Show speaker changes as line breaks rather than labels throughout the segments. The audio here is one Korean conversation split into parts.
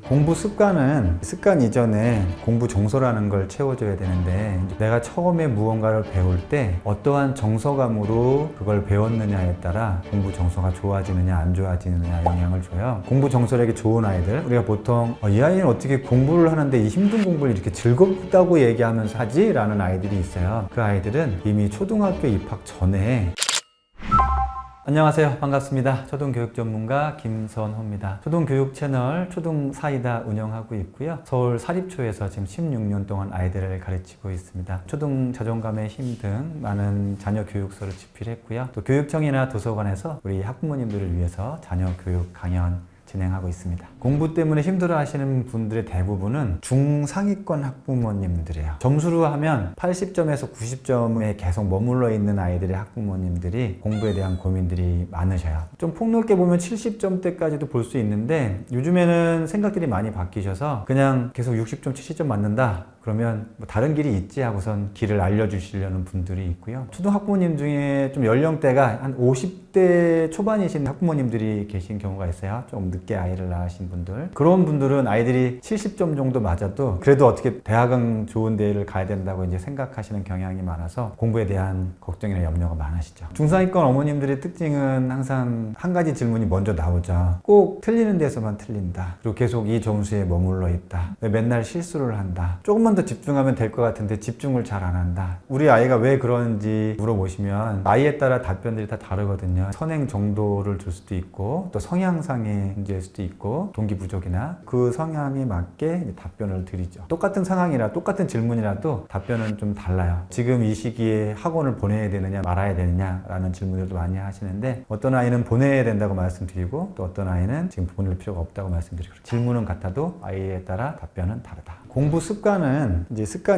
공부 습관 이전에 공부 정서라는 걸 채워줘야 되는데, 내가 처음에 무언가를 배울 때 어떠한 정서감으로 그걸 배웠느냐에 따라 공부 정서가 좋아지느냐 안 좋아지느냐 영향을 줘요. 공부 정서력이 좋은 아이들, 우리가 보통 이 아이는 어떻게 공부를 하는데 이 힘든 공부를 이렇게 즐겁다고 얘기하면서 하지? 라는 아이들이 있어요. 그 아이들은 이미 초등학교 입학 전에. 안녕하세요. 반갑습니다. 초등교육 전문가 김선호입니다. 초등교육 채널 초등사이다 운영하고 있고요. 서울 사립초에서 지금 16년 동안 아이들을 가르치고 있습니다. 초등 자존감의 힘 등 많은 자녀 교육서를 집필했고요. 또 교육청이나 도서관에서 우리 학부모님들을 위해서 자녀 교육 강연 진행하고 있습니다. 공부 때문에 힘들어 하시는 분들의 대부분은 중상위권 학부모님들이에요. 점수로 하면 80점에서 90점에 계속 머물러 있는 아이들의 학부모님들이 공부에 대한 고민들이 많으셔요. 좀 폭넓게 보면 70점대까지도 볼 수 있는데, 요즘에는 생각들이 많이 바뀌셔서 그냥 계속 60점, 70점 맞는다? 그러면 뭐 다른 길이 있지 하고선 길을 알려주시려는 분들이 있고요. 초등학부모님 중에 좀 연령대가 한 50대 초반이신 학부모님들이 계신 경우가 있어요. 좀 늦게 아이를 낳으신 분들. 그런 분들은 아이들이 70점 정도 맞아도 그래도 어떻게 대학은 좋은 데를 가야 된다고 이제 생각하시는 경향이 많아서 공부에 대한 걱정이나 염려가 많으시죠. 중상위권 어머님들의 특징은 항상 한 가지 질문이 먼저 나오죠. 꼭 틀리는 데서만 틀린다. 그리고 계속 이 점수에 머물러 있다. 왜 맨날 실수를 한다. 조금만 더 집중하면 될 것 같은데 집중을 잘 안 한다. 우리 아이가 왜 그런지 물어보시면 아이에 따라 답변들이 다 다르거든요. 선행 정도를 줄 수도 있고, 또 성향상의 문제일 수도 있고, 동기 부족이나 그 성향에 맞게 답변을 드리죠. 똑같은 상황이라 똑같은 질문이라도 답변은 좀 달라요. 지금 이 시기에 학원을 보내야 되느냐 말아야 되느냐 라는 질문들도 많이 하시는데, 어떤 아이는 보내야 된다고 말씀드리고, 또 어떤 아이는 지금 보낼 필요가 없다고 말씀드리고, 질문은 같아도 아이에 따라 답변은 다르다. 공부 습관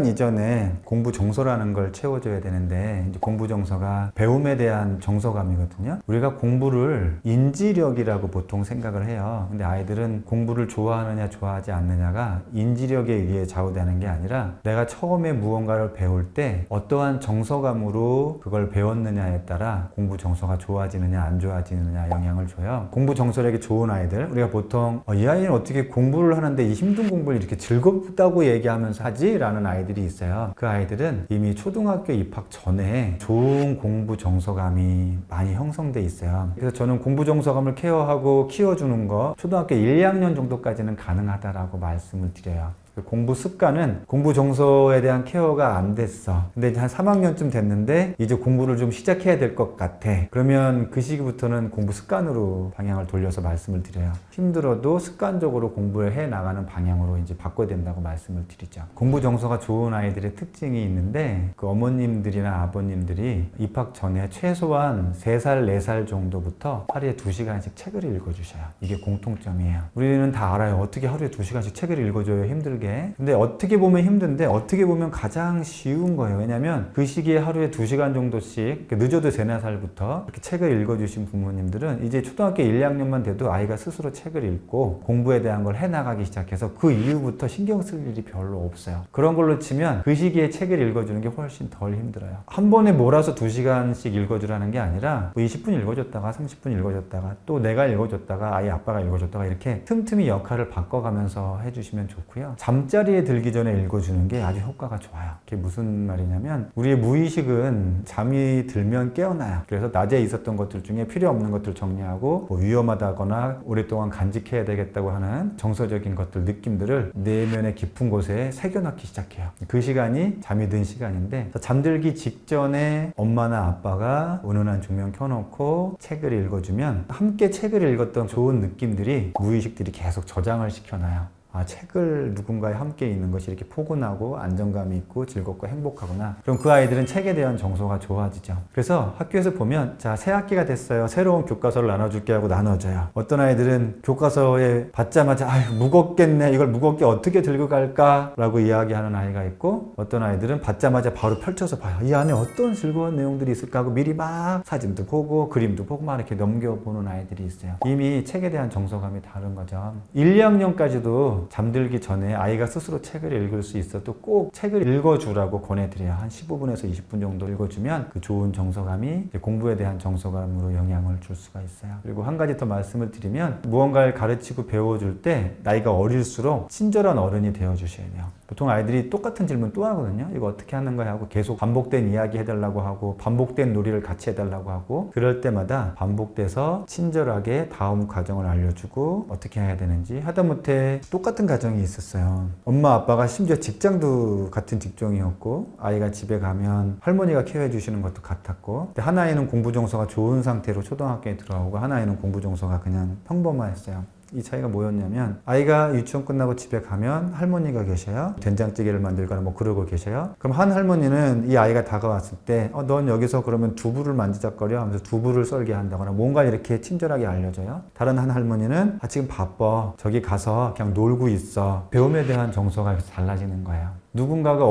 이전에 공부 정서라는 걸 채워줘야 되는데, 이제 공부 정서가 배움에 대한 정서감이거든요. 우리가 공부를 인지력이라고 보통 생각을 해요. 근데 아이들은 공부를 좋아하느냐 좋아하지 않느냐가 인지력에 의해 좌우되는 게 아니라, 내가 처음에 무언가를 배울 때 어떠한 정서감으로 그걸 배웠느냐에 따라 공부 정서가 좋아지느냐 안 좋아지느냐 영향을 줘요. 공부 정서력이 좋은 아이들, 우리가 보통 이 아이는 어떻게 공부를 하는데 이 힘든 공부를 이렇게 즐겁다고 얘기하면서 하지? 라는 아이들이 있어요. 그 아이들은 이미 초등학교 입학 전에 좋은 공부 정서감이 많이 형성돼 있어요. 그래서 저는 공부 정서감을 케어하고 키워주는 거 초등학교 1, 2학년 정도까지는 가능하다라고 말씀을 드려요. 공부 습관은 공부 정서에 대한 케어가 안 됐어. 근데 이제 한 3학년쯤 됐는데 이제 공부를 좀 시작해야 될 것 같아. 그러면 그 시기부터는 공부 습관으로 방향을 돌려서 말씀을 드려요. 힘들어도 습관적으로 공부를 해 나가는 방향으로 이제 바꿔야 된다고 말씀을 드리죠. 공부 정서가 좋은 아이들의 특징이 있는데, 그 어머님들이나 아버님들이 입학 전에 최소한 3살, 4살 정도부터 하루에 2시간씩 책을 읽어주셔요. 이게 공통점이에요. 우리는 다 알아요. 어떻게 하루에 2시간씩 책을 읽어줘요? 힘들게. 근데 어떻게 보면 힘든데 어떻게 보면 가장 쉬운 거예요. 왜냐면 그 시기에 하루에 2시간 정도씩, 늦어도 3, 4살부터 이렇게 책을 읽어주신 부모님들은 이제 초등학교 1, 2학년만 돼도 아이가 스스로 책을 읽고 공부에 대한 걸 해나가기 시작해서 그 이후부터 신경 쓸 일이 별로 없어요. 그런 걸로 치면 그 시기에 책을 읽어주는 게 훨씬 덜 힘들어요. 한 번에 몰아서 2시간씩 읽어주라는 게 아니라 20분 읽어줬다가 30분 읽어줬다가 또 내가 읽어줬다가 아이 아빠가 읽어줬다가 이렇게 틈틈이 역할을 바꿔가면서 해주시면 좋고요. 잠자리에 들기 전에 읽어주는 게 아주 효과가 좋아요. 그게 무슨 말이냐면, 우리의 무의식은 잠이 들면 깨어나요. 그래서 낮에 있었던 것들 중에 필요 없는 것들 정리하고, 위험하다거나 오랫동안 간직해야 되겠다고 하는 정서적인 것들, 느낌들을 내면의 깊은 곳에 새겨넣기 시작해요. 그 시간이 잠이 든 시간인데, 잠들기 직전에 엄마나 아빠가 은은한 조명 켜놓고 책을 읽어주면 함께 책을 읽었던 좋은 느낌들이 무의식들이 계속 저장을 시켜놔요. 책을 누군가와 함께 있는 것이 이렇게 포근하고 안정감이 있고 즐겁고 행복하구나. 그럼 그 아이들은 책에 대한 정서가 좋아지죠. 그래서 학교에서 보면, 자, 새 학기가 됐어요. 새로운 교과서를 나눠줄게 하고 나눠줘요. 어떤 아이들은 교과서에 받자마자 아유 무겁겠네. 이걸 무겁게 어떻게 들고 갈까? 라고 이야기하는 아이가 있고, 어떤 아이들은 받자마자 바로 펼쳐서 봐요. 이 안에 어떤 즐거운 내용들이 있을까 하고 미리 막 사진도 보고 그림도 보고 막 이렇게 넘겨보는 아이들이 있어요. 이미 책에 대한 정서감이 다른 거죠. 1, 2학년까지도 그래도 잠들기 전에 아이가 스스로 책을 읽을 수 있어도 꼭 책을 읽어주라고 권해드려요. 한 15분에서 20분 정도 읽어주면 그 좋은 정서감이 공부에 대한 정서감으로 영향을 줄 수가 있어요. 그리고 한 가지 더 말씀을 드리면 무언가를 가르치고 배워줄 때 나이가 어릴수록 친절한 어른이 되어주셔야 돼요. 보통 아이들이 똑같은 질문 또 하거든요. 이거 어떻게 하는 거야 하고 계속 반복된 이야기 해달라고 하고 반복된 놀이를 같이 해달라고 하고 그럴 때마다 반복돼서 친절하게 다음 과정을 알려주고 어떻게 해야 되는지 하다못해 똑같은 가정이 있었어요. 엄마 아빠가 심지어 직장도 같은 직종이었고 아이가 집에 가면 할머니가 케어해 주시는 것도 같았고 근데 한 아이는 공부 정서가 좋은 상태로 초등학교에 들어오고 한 아이는 공부 정서가 그냥 평범했어요. 이 차이가 뭐였냐면 아이가 유치원 끝나고 집에 가면 할머니가 계셔요. 된장찌개를 만들거나 뭐 그러고 계셔요. 그럼 한 할머니는 이 아이가 다가왔을 때 넌 여기서 그러면 두부를 만지작거려 하면서 두부를 썰게 한다거나 뭔가 이렇게 친절하게 알려줘요. 다른 한 할머니는 지금 바빠. 저기 가서 그냥 놀고 있어. 배움에 대한 정서가 달라지는 거예요. 누군가가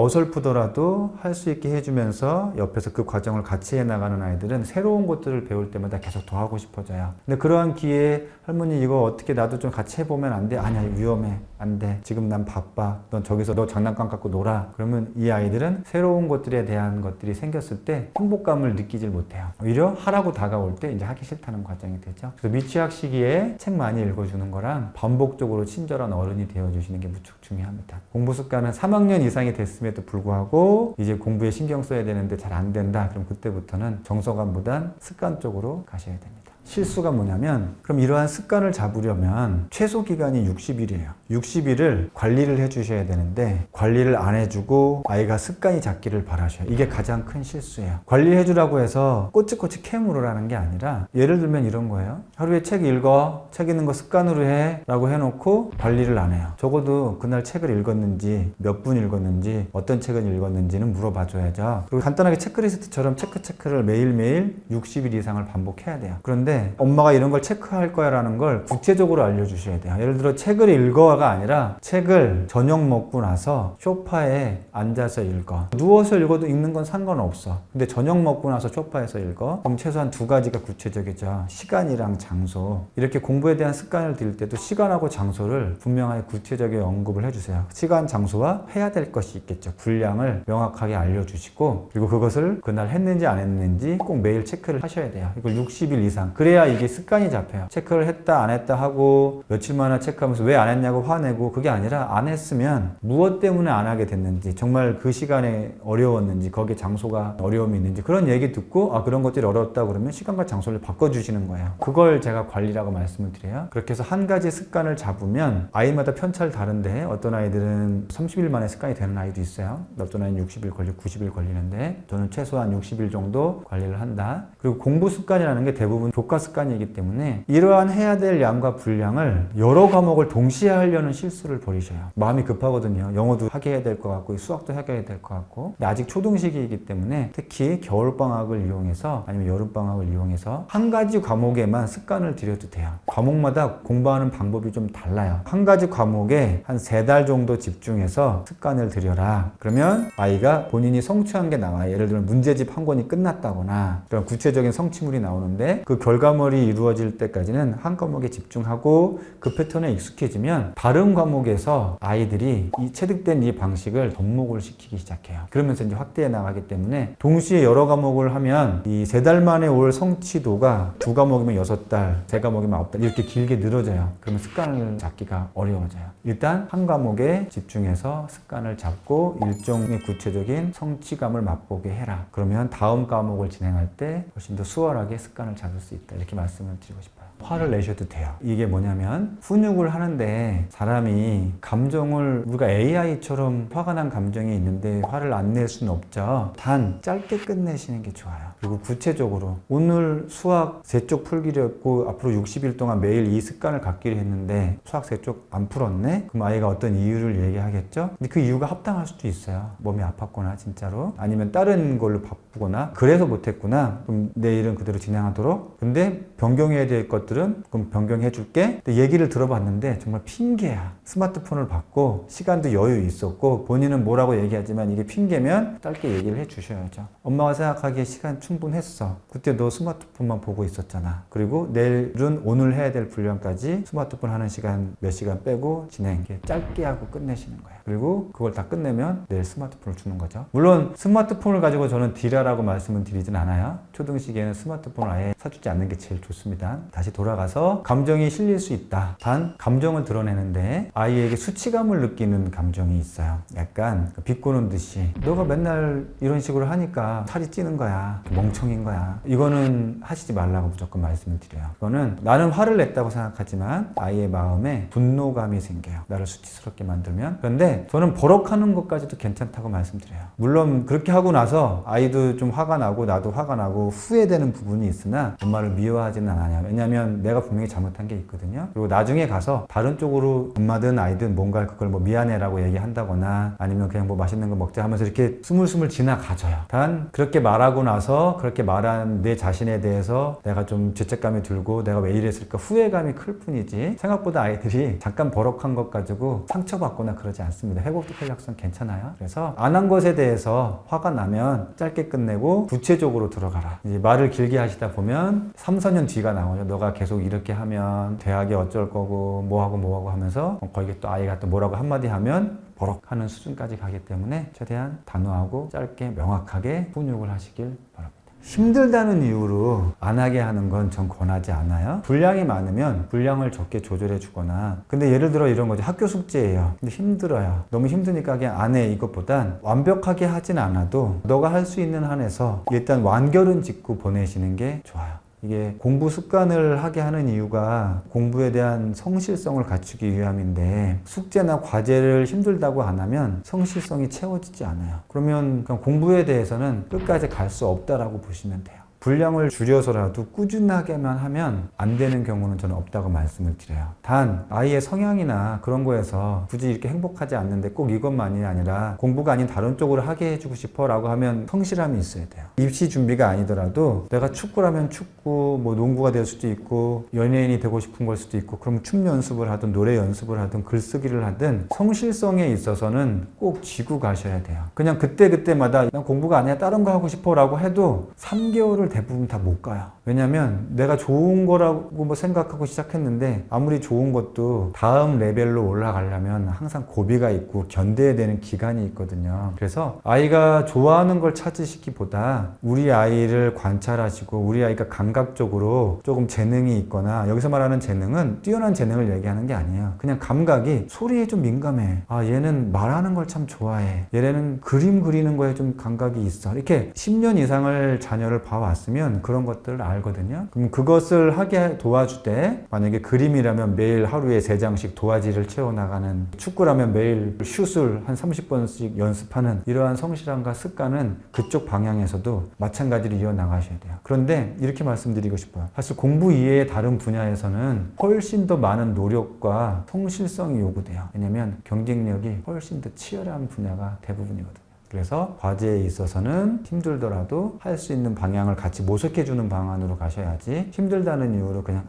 어설프더라도 할 수 있게 해주면서 옆에서 그 과정을 같이 해나가는 아이들은 새로운 것들을 배울 때마다 계속 더 하고 싶어져요. 근데 그러한 기회에 할머니 이거 어떻게 나도 좀 같이 해보면 안 돼? 아니야 위험해. 안 돼. 지금 난 바빠. 넌 저기서 너 장난감 갖고 놀아. 그러면 이 아이들은 새로운 것들에 대한 것들이 생겼을 때 행복감을 느끼질 못해요. 오히려 하라고 다가올 때 이제 하기 싫다는 과정이 되죠. 그래서 미취학 시기에 책 많이 읽어주는 거랑 반복적으로 친절한 어른이 되어주시는 게 무척 중요합니다. 공부 습관은 3학년 이상이 됐음에도 불구하고 이제 공부에 신경 써야 되는데 잘 안 된다. 그럼 그때부터는 정서감보단 습관 쪽으로 가셔야 됩니다. 실수가 뭐냐면 그럼 이러한 습관을 잡으려면 최소 기간이 60일이에요. 60일을 관리를 해주셔야 되는데 관리를 안 해주고 아이가 습관이 잡기를 바라셔요. 이게 가장 큰 실수예요. 관리해주라고 해서 꼬치꼬치 캐물으라는 게 아니라 예를 들면 이런 거예요. 하루에 책 읽어. 책 읽는 거 습관으로 해 라고 해놓고 관리를 안 해요. 적어도 그날 책을 읽었는지 몇 분 읽었는지 어떤 책을 읽었는지는 물어봐줘야죠. 그리고 간단하게 체크리스트처럼 체크를 매일매일 60일 이상을 반복해야 돼요. 그런데 엄마가 이런 걸 체크할 거야 라는 걸 구체적으로 알려주셔야 돼요. 예를 들어 책을 읽어가 아니라 책을 저녁 먹고 나서 소파에 앉아서 읽어. 누워서 읽어도 읽는 건 상관없어. 근데 저녁 먹고 나서 소파에서 읽어. 그럼 최소한 두 가지가 구체적이죠. 시간이랑 장소. 이렇게 공부에 대한 습관을 들일 때도 시간하고 장소를 분명하게 구체적인 언급을 해주세요. 시간, 장소와 해야 될 것이 있겠죠. 분량을 명확하게 알려주시고 그리고 그것을 그날 했는지 안 했는지 꼭 매일 체크를 하셔야 돼요. 이걸 60일 이상. 그래야 이게 습관이 잡혀요. 체크를 했다 안 했다 하고 며칠 만에 체크하면서 왜 안 했냐고 화내고 그게 아니라 안 했으면 무엇 때문에 안 하게 됐는지 정말 그 시간에 어려웠는지 거기에 장소가 어려움이 있는지 그런 얘기 듣고 그런 것들이 어렵다 그러면 시간과 장소를 바꿔주시는 거예요. 그걸 제가 관리라고 말씀을 드려요. 그렇게 해서 한 가지 습관을 잡으면 아이마다 편차를 다른데 어떤 아이들은 30일 만에 습관이 되는 아이도 있어요. 어떤 아이는 60일 걸리고 90일 걸리는데 저는 최소한 60일 정도 관리를 한다. 그리고 공부 습관이라는 게 대부분 교과 습관이기 때문에 이러한 해야 될 양과 분량을 여러 과목을 동시에 하려는 실수를 벌이셔요. 마음이 급하거든요. 영어도 하게 해야 될 것 같고 수학도 하게 해야 될 것 같고 근데 아직 초등시기이기 때문에 특히 겨울방학을 이용해서 아니면 여름방학을 이용해서 한 가지 과목에만 습관을 들여도 돼요. 과목마다 공부하는 방법이 좀 달라요. 한 가지 과목에 한 3달 정도 집중해서 습관을 들여라. 그러면 아이가 본인이 성취한 게 나와요. 예를 들면 문제집 한 권이 끝났다거나 그런 구체적인 성취물이 나오는데 그 결과물이 이루어질 때까지는 한 과목에 집중하고 그 패턴에 익숙해지면 다른 과목에서 아이들이 이 체득된 이 방식을 접목을 시키기 시작해요. 그러면서 이제 확대해 나가기 때문에 동시에 여러 과목을 하면 이 3달 만에 올 성취도가 2과목이면 6달, 3과목이면 9달 이렇게 길게 늘어져요. 그러면 습관을 잡기가 어려워져요. 일단 한 과목에 집중해서 습관을 잡고 일종의 구체적인 성취감을 맛보게 해라. 그러면 다음 과목을 진행할 때 훨씬 더 수월하게 습관을 잡을 수 있다. 이렇게 말씀을 드리고 싶어요. 화를 내셔도 돼요. 이게 뭐냐면 훈육을 하는데 사람이 감정을 우리가 AI처럼 화가 난 감정이 있는데 화를 안 낼 수는 없죠. 단 짧게 끝내시는 게 좋아요. 그리고 구체적으로 오늘 수학 3쪽 풀기로 했고 앞으로 60일 동안 매일 이 습관을 갖기로 했는데 수학 3쪽 안 풀었네? 그럼 아이가 어떤 이유를 얘기하겠죠? 근데 그 이유가 합당할 수도 있어요. 몸이 아팠거나 진짜로 아니면 다른 걸로 바쁘거나 그래서 못했구나. 그럼 내일은 그대로 진행하도록 근데 변경해야 될 것 것들은 그럼 변경해 줄게. 근데 얘기를 들어봤는데 정말 핑계야. 스마트폰을 받고 시간도 여유 있었고 본인은 뭐라고 얘기하지만 이게 핑계면 짧게 얘기를 해 주셔야죠. 엄마가 생각하기에 시간 충분했어. 그때 너 스마트폰만 보고 있었잖아. 그리고 내일은 오늘 해야 될 분량까지 스마트폰 하는 시간 몇 시간 빼고 진행. 이렇게 짧게 하고 끝내시는 거예요. 그리고 그걸 다 끝내면 내일 스마트폰을 주는 거죠. 물론 스마트폰을 가지고 저는 딜하라고 말씀을 드리진 않아요. 초등시기에는 스마트폰을 아예 사주지 않는 게 제일 좋습니다. 다시 돌아가서 감정이 실릴 수 있다. 단 감정을 드러내는데 아이에게 수치감을 느끼는 감정이 있어요. 약간 비꼬는 듯이 너가 맨날 이런 식으로 하니까 살이 찌는 거야. 멍청인 거야. 이거는 하시지 말라고 무조건 말씀을 드려요. 이거는 나는 화를 냈다고 생각하지만 아이의 마음에 분노감이 생겨요. 나를 수치스럽게 만들면. 그런데 저는 버럭하는 것까지도 괜찮다고 말씀드려요. 물론 그렇게 하고 나서 아이도 좀 화가 나고 나도 화가 나고 후회되는 부분이 있으나 엄마를 미워하지는 않아요. 왜냐하면 내가 분명히 잘못한 게 있거든요. 그리고 나중에 가서 다른 쪽으로 엄마든 아이든 뭔가 그걸 뭐 미안해라고 얘기한다거나 아니면 그냥 뭐 맛있는 거 먹자 하면서 이렇게 스물스물 지나가져요. 단 그렇게 말하고 나서 그렇게 말한 내 자신에 대해서 내가 좀 죄책감이 들고 내가 왜 이랬을까 후회감이 클 뿐이지 생각보다 아이들이 잠깐 버럭한 것 가지고 상처받거나 그러지 않습니다. 회복도 탄력성 괜찮아요. 그래서 안 한 것에 대해서 화가 나면 짧게 끝내고 구체적으로 들어가라. 이제 말을 길게 하시다 보면 3, 4년 뒤가 나오죠. 너가 계속 이렇게 하면 대학이 어쩔 거고 뭐하고 하면서 거기에 또 아이가 또 뭐라고 한마디 하면 버럭 하는 수준까지 가기 때문에 최대한 단호하고 짧게 명확하게 훈육을 하시길 바랍니다. 힘들다는 이유로 안 하게 하는 건 전 권하지 않아요. 분량이 많으면 분량을 적게 조절해 주거나 근데 예를 들어 이런 거죠. 학교 숙제예요. 근데 힘들어요. 너무 힘드니까 그냥 안 해 이것보단 완벽하게 하진 않아도 너가 할 수 있는 한에서 일단 완결은 짓고 보내시는 게 좋아요. 이게 공부 습관을 하게 하는 이유가 공부에 대한 성실성을 갖추기 위함인데 숙제나 과제를 힘들다고 안 하면 성실성이 채워지지 않아요. 그러면 그냥 공부에 대해서는 끝까지 갈 수 없다라고 보시면 돼요. 분량을 줄여서라도 꾸준하게만 하면 안 되는 경우는 저는 없다고 말씀을 드려요. 단 아이의 성향이나 그런 거에서 굳이 이렇게 행복하지 않는데 꼭 이것만이 아니라 공부가 아닌 다른 쪽으로 하게 해주고 싶어 라고 하면 성실함이 있어야 돼요. 입시 준비가 아니더라도 내가 축구라면 축구, 뭐 농구가 될 수도 있고 연예인이 되고 싶은 걸 수도 있고 그럼 춤 연습을 하든 노래 연습을 하든 글쓰기를 하든 성실성에 있어서는 꼭 쥐고 가셔야 돼요. 그냥 그때마다 난 공부가 아니야 다른 거 하고 싶어 라고 해도 3개월을 대부분 다 못 가요. 왜냐면 내가 좋은 거라고 뭐 생각하고 시작했는데 아무리 좋은 것도 다음 레벨로 올라가려면 항상 고비가 있고 견뎌야 되는 기간이 있거든요. 그래서 아이가 좋아하는 걸 찾으시기보다 우리 아이를 관찰하시고 우리 아이가 감각적으로 조금 재능이 있거나 여기서 말하는 재능은 뛰어난 재능을 얘기하는 게 아니에요. 그냥 감각이 소리에 좀 민감해. 아 얘는 말하는 걸 참 좋아해. 얘는 그림 그리는 거에 좀 감각이 있어. 이렇게 10년 이상을 자녀를 봐왔으면 그런 것들을 알거든요. 그럼 그것을 하게 도와줄 때 만약에 그림이라면 매일 하루에 3장씩 도화지를 채워나가는 축구라면 매일 슛을 한 30번씩 연습하는 이러한 성실함과 습관은 그쪽 방향에서도 마찬가지로 이어나가셔야 돼요. 그런데 이렇게 말씀드리고 싶어요. 사실 공부 이외의 다른 분야에서는 훨씬 더 많은 노력과 성실성이 요구돼요. 왜냐면 경쟁력이 훨씬 더 치열한 분야가 대부분이거든요. 그래서 과제에 있어서는 힘들더라도 할 수 있는 방향을 같이 모색해주는 방안으로 가셔야지 힘들다는 이유로 그냥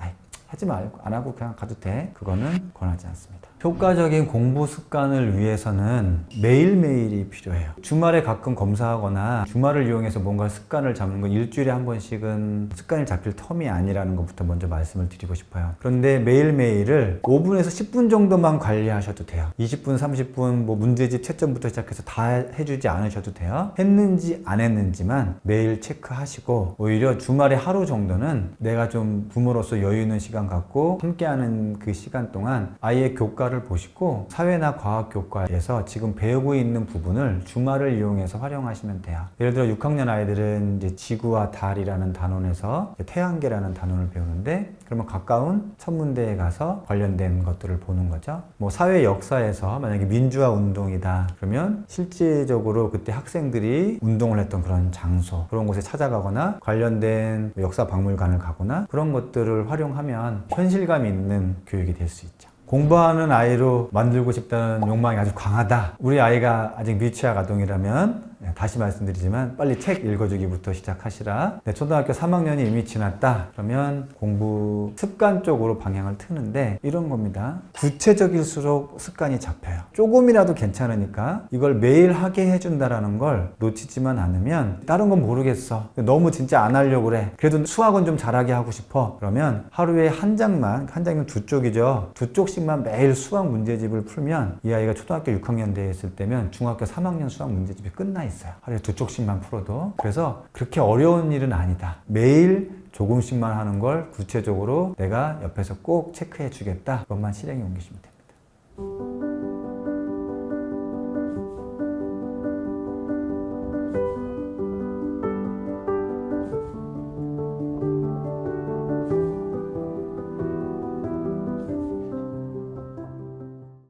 하지 말고 안 하고 그냥 가도 돼. 그거는 권하지 않습니다. 효과적인 공부 습관을 위해서는 매일매일이 필요해요. 주말에 가끔 검사하거나 주말을 이용해서 뭔가 습관을 잡는 건 일주일에 한 번씩은 습관이 잡힐 텀이 아니라는 것부터 먼저 말씀을 드리고 싶어요. 그런데 매일매일을 5분에서 10분 정도만 관리하셔도 돼요. 20분, 30분 뭐 문제집 채점부터 시작해서 다 해주지 않으셔도 돼요. 했는지 안 했는지만 매일 체크하시고 오히려 주말에 하루 정도는 내가 좀 부모로서 여유 있는 시간 갖고 함께하는 그 시간 동안 아이의 교과를 보시고 사회나 과학 교과에서 지금 배우고 있는 부분을 주말을 이용해서 활용하시면 돼요. 예를 들어 6학년 아이들은 이제 지구와 달이라는 단원에서 태양계라는 단원을 배우는데 그러면 가까운 천문대에 가서 관련된 것들을 보는 거죠. 뭐 사회 역사에서 만약에 민주화 운동이다 그러면 실질적으로 그때 학생들이 운동을 했던 그런 장소 그런 곳에 찾아가거나 관련된 역사 박물관을 가거나 그런 것들을 활용하면 현실감 있는 교육이 될 수 있죠. 공부하는 아이로 만들고 싶다는 욕망이 아주 강하다. 우리 아이가 아직 미취학 아동이라면 다시 말씀드리지만 빨리 책 읽어주기부터 시작하시라. 초등학교 3학년이 이미 지났다. 그러면 공부 습관 쪽으로 방향을 트는데 이런 겁니다. 구체적일수록 습관이 잡혀요. 조금이라도 괜찮으니까 이걸 매일 하게 해준다라는 걸 놓치지만 않으면 다른 건 모르겠어. 너무 진짜 안 하려고 그래. 그래도 수학은 좀 잘하게 하고 싶어. 그러면 하루에 한 장이면 두 쪽이죠. 두 쪽씩만 매일 수학 문제집을 풀면 이 아이가 초등학교 6학년 됐을 때면 중학교 3학년 수학 문제집이 끝나 있어요. 하루에 두 쪽씩만 풀어도. 그래서 그렇게 어려운 일은 아니다. 매일 조금씩만 하는 걸 구체적으로 내가 옆에서 꼭 체크해 주겠다. 그것만 실행에 옮기시면 됩니다.